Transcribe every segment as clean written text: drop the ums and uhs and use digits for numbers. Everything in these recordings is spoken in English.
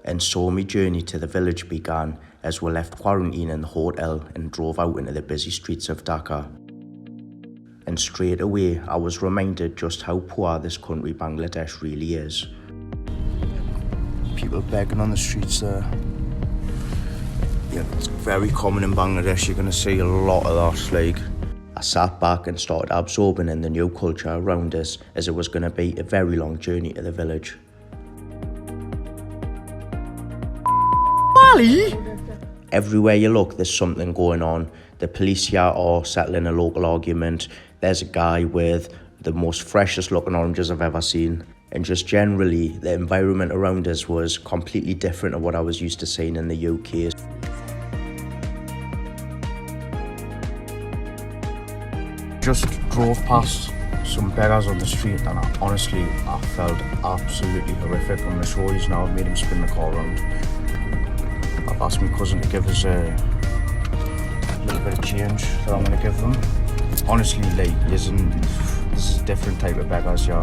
And so my journey to the village began as we left quarantine in the hotel and drove out into the busy streets of Dhaka. And straight away I was reminded just how poor this country Bangladesh really is. People begging on the streets there. Yeah, it's very common in Bangladesh, you're going to see a lot of that. Like, I sat back and started absorbing in the new culture around us, as it was going to be a very long journey to the village. Everywhere you look, there's something going on. The police here are settling a local argument. There's a guy with the most freshest looking oranges I've ever seen. And just generally, the environment around us was completely different to what I was used to seeing in the UK. Just drove past some beggars on the street and I felt absolutely horrific. I'm going to show you now. I've made him spin the car around. I've asked my cousin to give us a little bit of change that I'm going to give them. Honestly, like, this is a different type of beggars, yeah.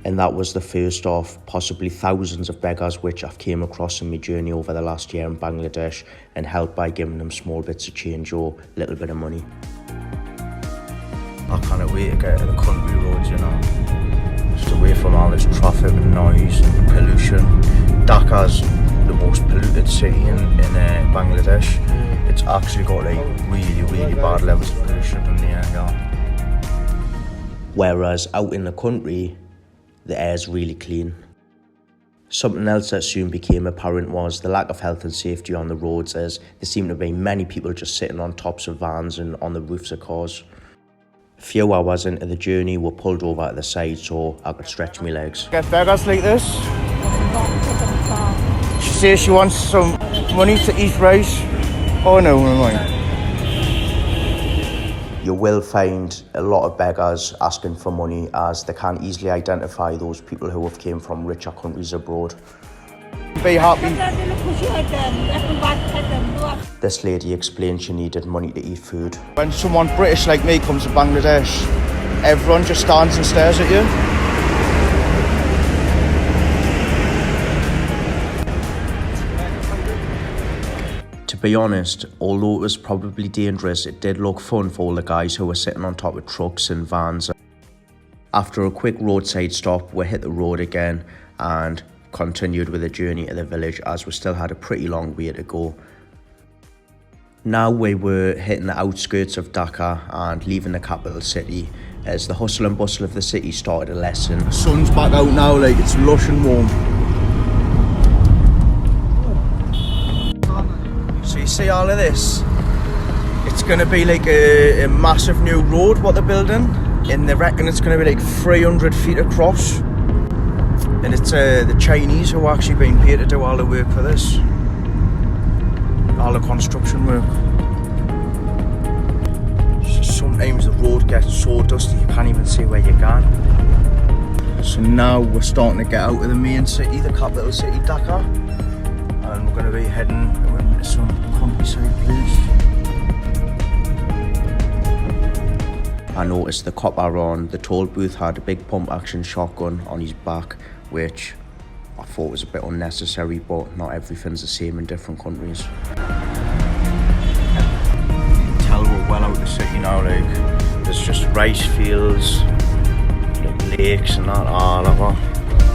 And that was the first of possibly thousands of beggars which I've came across in my journey over the last year in Bangladesh, and helped by giving them small bits of change or a little bit of money. I can't wait to get to the country roads, you know, just away from all this traffic and noise and pollution. Dhaka's the most polluted city in Bangladesh. It's actually got like really bad levels of pollution in the air, yeah. Whereas out in the country, the air's really clean. Something else that soon became apparent was the lack of health and safety on the roads, as there seemed to be many people just sitting on tops of vans and on the roofs of cars. A few hours into the journey, we pulled over to the side so I could stretch my legs. Get beggars like this. She says she wants some money to eat rice. Oh no, never mind. You will find a lot of beggars asking for money, as they can't easily identify those people who have came from richer countries abroad. Be happy. This lady explained she needed money to eat food. When someone British like me comes to Bangladesh, everyone just stands and stares at you. To be honest, although it was probably dangerous, it did look fun for all the guys who were sitting on top of trucks and vans. After a quick roadside stop, we hit the road again and continued with the journey to the village, as we still had a pretty long way to go. Now we were hitting the outskirts of Dhaka and leaving the capital city, as the hustle and bustle of the city started to lessen. The sun's back out now, like, it's lush and warm. So you see all of this? It's going to be like a massive new road what they're building, and they reckon it's going to be like 300 feet across. And it's the Chinese who are actually being paid to do all the work for this. All the construction work. Sometimes the road gets so dusty you can't even see where you're going. So now we're starting to get out of the main city, the capital city, Dhaka. And we're going to be heading into some countryside place. I noticed the copper on the toll booth had a big pump action shotgun on his back, which I thought was a bit unnecessary, but not everything's the same in different countries. You can tell we're well out of the city now, like, there's just rice fields, like lakes and that, all over.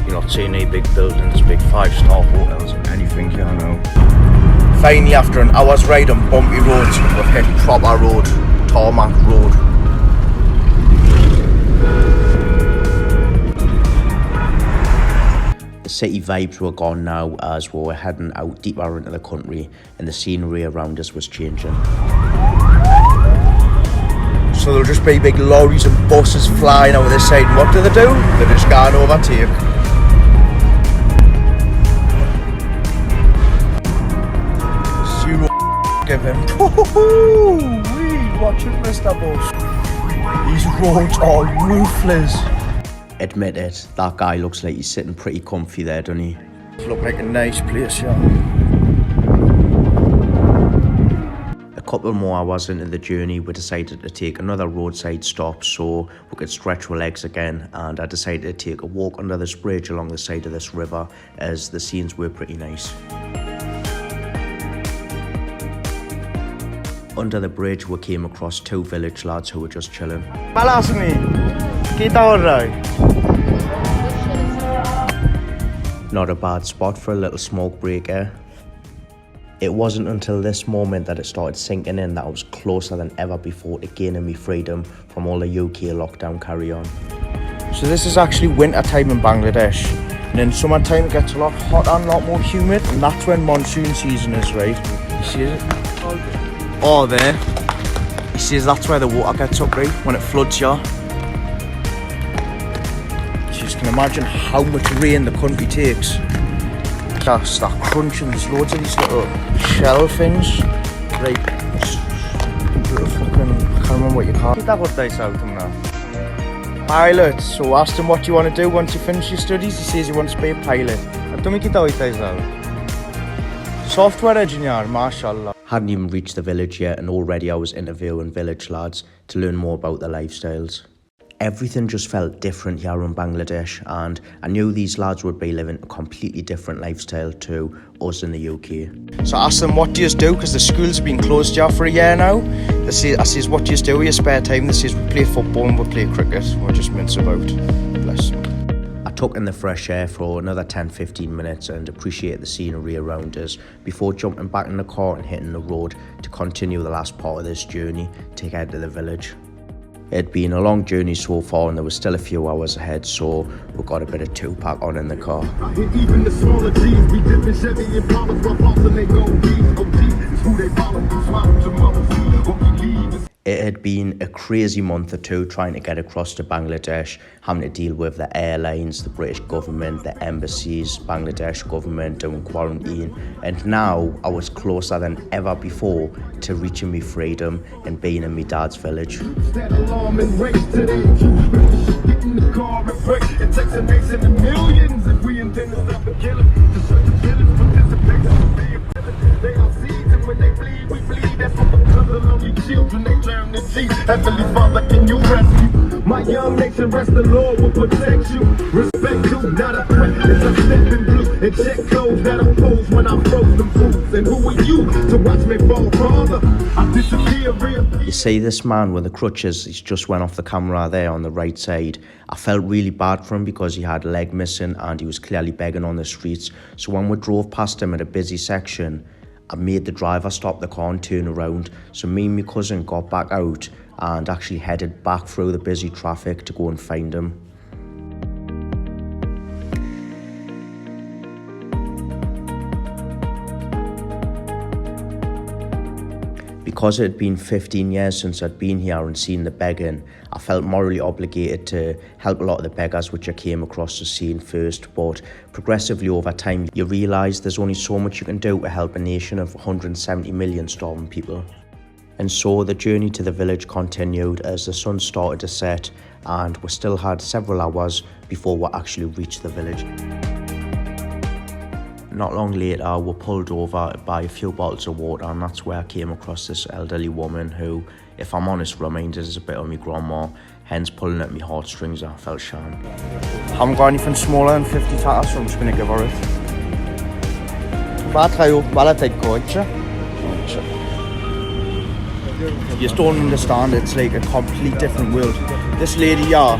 You're not seeing any big buildings, big 5-star hotels or anything here now. Finally, after an hour's ride on bumpy roads, we've hit proper road, tarmac road. The city vibes were gone now, as we were heading out deeper into the country and the scenery around us was changing. So there'll just be big lorries and buses flying out of this side, and what do? They just go and overtake. Zero given. Watching Mr. Bush. These roads are ruthless. Admit it, that guy looks like he's sitting pretty comfy there, doesn't he? Look like a nice place, yeah. A Couple more hours into the journey, we decided to take another roadside stop so we could stretch our legs again, and I decided to take a walk under this bridge along the side of this river as the scenes were pretty nice. Under the bridge we came across two village lads who were just chilling. Not a bad spot for a little smoke break here. It wasn't until this moment that it started sinking in that I was closer than ever before to gaining me freedom from all the UK lockdown carry on. So this is actually winter time in Bangladesh, and in summertime it gets a lot hotter and a lot more humid, and that's when monsoon season is, right? You see it? Oh, there. You see, that's where the water gets up, right? When it floods here. So you can imagine how much rain the country takes. That's that crunching. There's loads of these little shell things. Right. I can't remember what you call it. Pilot. So asked him what you want to do once you finish your studies. He says he wants to be a pilot. Software engineer, mashallah. Hadn't even reached the village yet, and already I was interviewing village lads to learn more about their lifestyles. Everything just felt different here in Bangladesh, and I knew these lads would be living a completely different lifestyle to us in the UK. So I asked them, what do you do? Because the school's been closed here for a year now. I says, what do you do with your spare time? They says, we play football and we play cricket. We're just mince about. Bless them. I took in the fresh air for another 10-15 minutes and appreciated the scenery around us before jumping back in the car and hitting the road to continue the last part of this journey to head to the village. It had been a long journey so far and there was still a few hours ahead, so we got a bit of two-pack on in the car. It had been a crazy month or two trying to get across to Bangladesh, having to deal with the airlines, the British government, the embassies, Bangladesh government doing quarantine, and now I was closer than ever before to reaching me freedom and being in my dad's village. Heavenly Father, can you rescue my young nation? Rest the Lord will protect you. Respect you, not a threat. It's a step in blue and check codes that oppose when I froze them fools. And who are you to watch me fall, father? I disappear real. You see this man with the crutches, he's just went off the camera there on the right side. I felt really bad for him because he had a leg missing and he was clearly begging on the streets. So when we drove past him at a busy section, I made the driver stop the car and turn around. So me and my cousin got back out and actually headed back through the busy traffic to go and find him. Because it had been 15 years since I'd been here and seen the begging, I felt morally obligated to help a lot of the beggars which I came across the scene first, but progressively over time you realise there's only so much you can do to help a nation of 170 million starving people. And so the journey to the village continued as the sun started to set, and we still had several hours before we actually reached the village. Not long later, we pulled over to buy a few bottles of water, and that's where I came across this elderly woman who, if I'm honest, reminded us a bit of my grandma, hence pulling at my heartstrings. I felt shame. I haven't got anything smaller than 50 tatas, so I'm just going to give her it. You just don't understand, it's like a complete different world. This lady here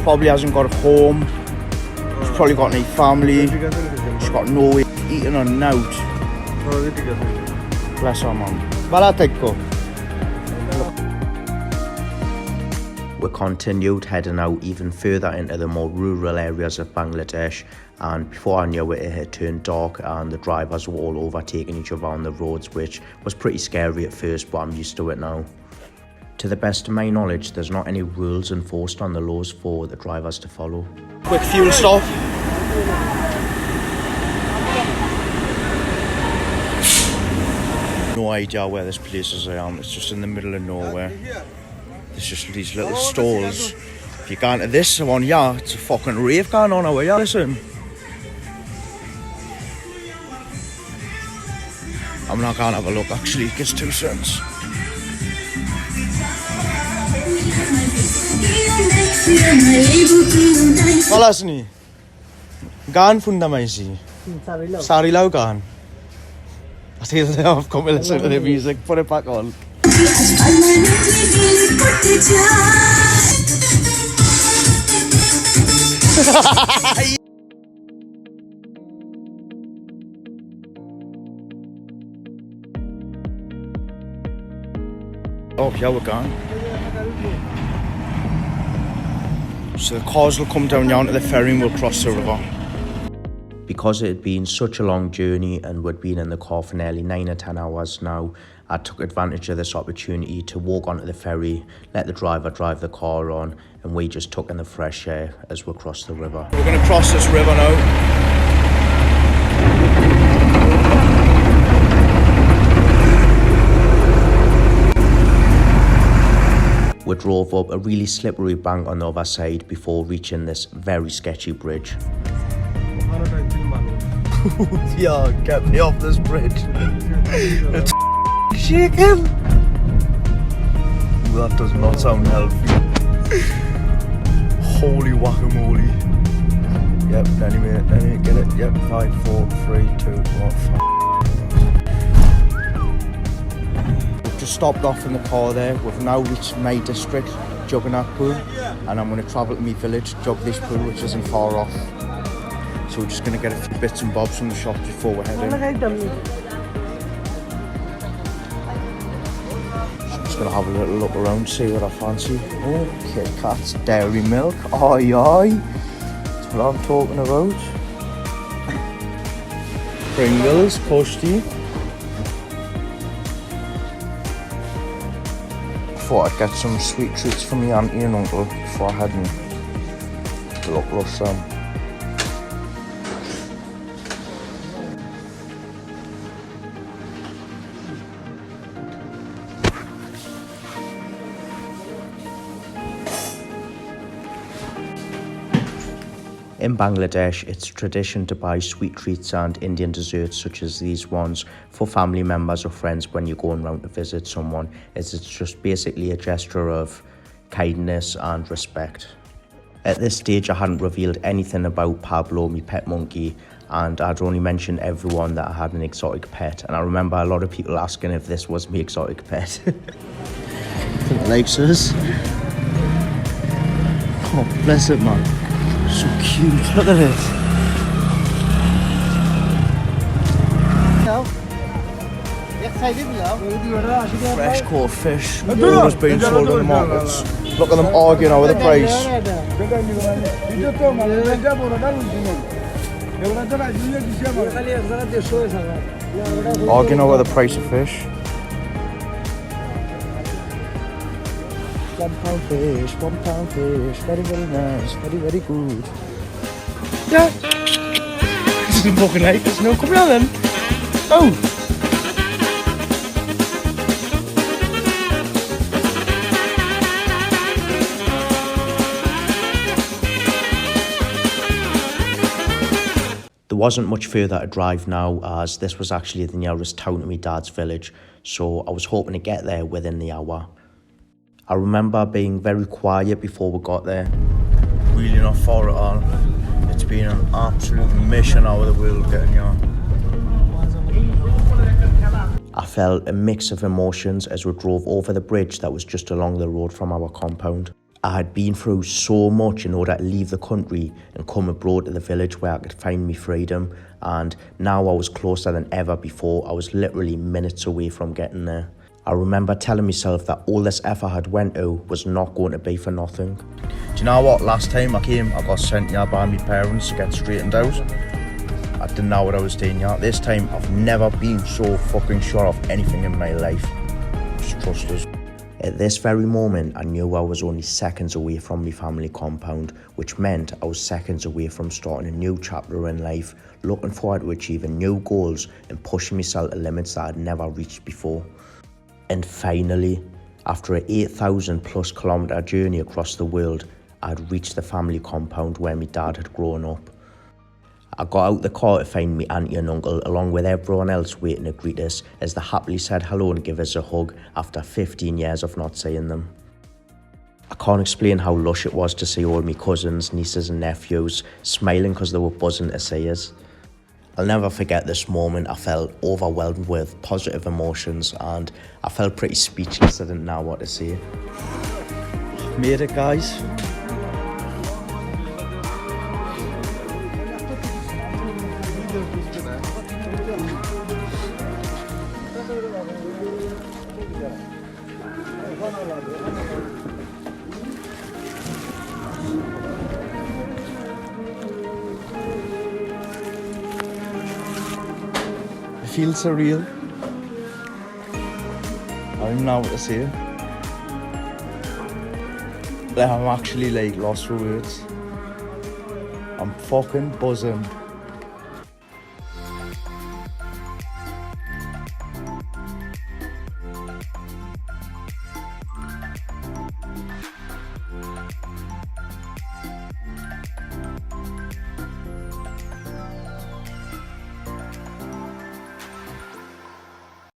probably hasn't got a home, she's probably got any family, she's got no way of eating or out. Bless her, man. We continued heading out even further into the more rural areas of Bangladesh, and before I knew it, it had turned dark and the drivers were all overtaking each other on the roads, which was pretty scary at first, but I'm used to it now. To the best of my knowledge, there's not any rules enforced on the laws for the drivers to follow. Quick fuel stop. No idea where this place is. It's just in the middle of nowhere. There's just these little stalls. If you go into this one, yeah, it's a fucking rave going on over here. Listen. I'm not going to have a look actually, it gets 2 cents. Walas ni. Gaan funda maisi. Sarilaw gaan. I think I've come to listen to the music. Put it back on. Oh, yeah, we're gone. So the cars will come down to the ferry and we'll cross the river. Because it had been such a long journey and we'd been in the car for nearly 9 or 10 hours now, I took advantage of this opportunity to walk onto the ferry, let the driver drive the car on, and we just took in the fresh air as we crossed the river. We're going to cross this river now. We drove up a really slippery bank on the other side before reaching this very sketchy bridge. Yeah, get me off this bridge. It's shaking. That does not sound healthy. Holy guacamole. Yep, anyway, get it. Yep, 5, 4, 3, 2, 1. We've just stopped off in the car there. We've now reached my district, Jagannathpur, and I'm going to travel to my village, Jagdishpur, which isn't far off. So we're just going to get a few bits and bobs from the shop before we're heading. Just going to have a little look around, see what I fancy. Oh, Kit Kats, dairy milk, aye aye. That's what I'm talking about. Pringles, Posty. Thought I'd get some sweet treats from my auntie and uncle before I head and look some. In Bangladesh, it's tradition to buy sweet treats and Indian desserts such as these ones for family members or friends when you're going round to visit someone, as it's just basically a gesture of kindness and respect. At this stage, I hadn't revealed anything about Pablo, my pet monkey, and I'd only mentioned everyone that I had an exotic pet, and I remember a lot of people asking if this was my exotic pet. I think it likes us. Oh, bless it, man. So cute, look at it. Fresh caught fish, always being sold in the markets. Look at them arguing over the price. Arguing over the price of fish. £1 fish, very, very nice, very, very good. Yeah. This isn't fucking like this, no, come here then. Oh. There wasn't much further to drive now, as this was actually the nearest town to my dad's village, so I was hoping to get there within the hour. I remember being very quiet before we got there. Really not far at all. It's been an absolute mission out of the world getting here. I felt a mix of emotions as we drove over the bridge that was just along the road from our compound. I had been through so much in order to leave the country and come abroad to the village where I could find my freedom, and now I was closer than ever before. I was literally minutes away from getting there. I remember telling myself that all this effort I had went to was not going to be for nothing. Do you know what? Last time I came, I got sent here by my parents to get straightened out. I didn't know what I was doing here. This time, I've never been so fucking sure of anything in my life. Just trust us. At this very moment, I knew I was only seconds away from my family compound, which meant I was seconds away from starting a new chapter in life, looking forward to achieving new goals and pushing myself to limits that I'd never reached before. And finally, after an 8,000 plus kilometre journey across the world, I'd reached the family compound where my dad had grown up. I got out the car to find me auntie and uncle along with everyone else waiting to greet us as they happily said hello and give us a hug after 15 years of not seeing them. I can't explain how lush it was to see all my cousins, nieces and nephews smiling because they were buzzing to see us. I'll never forget this moment. I felt overwhelmed with positive emotions and I felt pretty speechless. I didn't know what to say. Made it, guys. It feels surreal. I don't even know what to say. Like, I'm actually like lost for words. I'm fucking buzzing.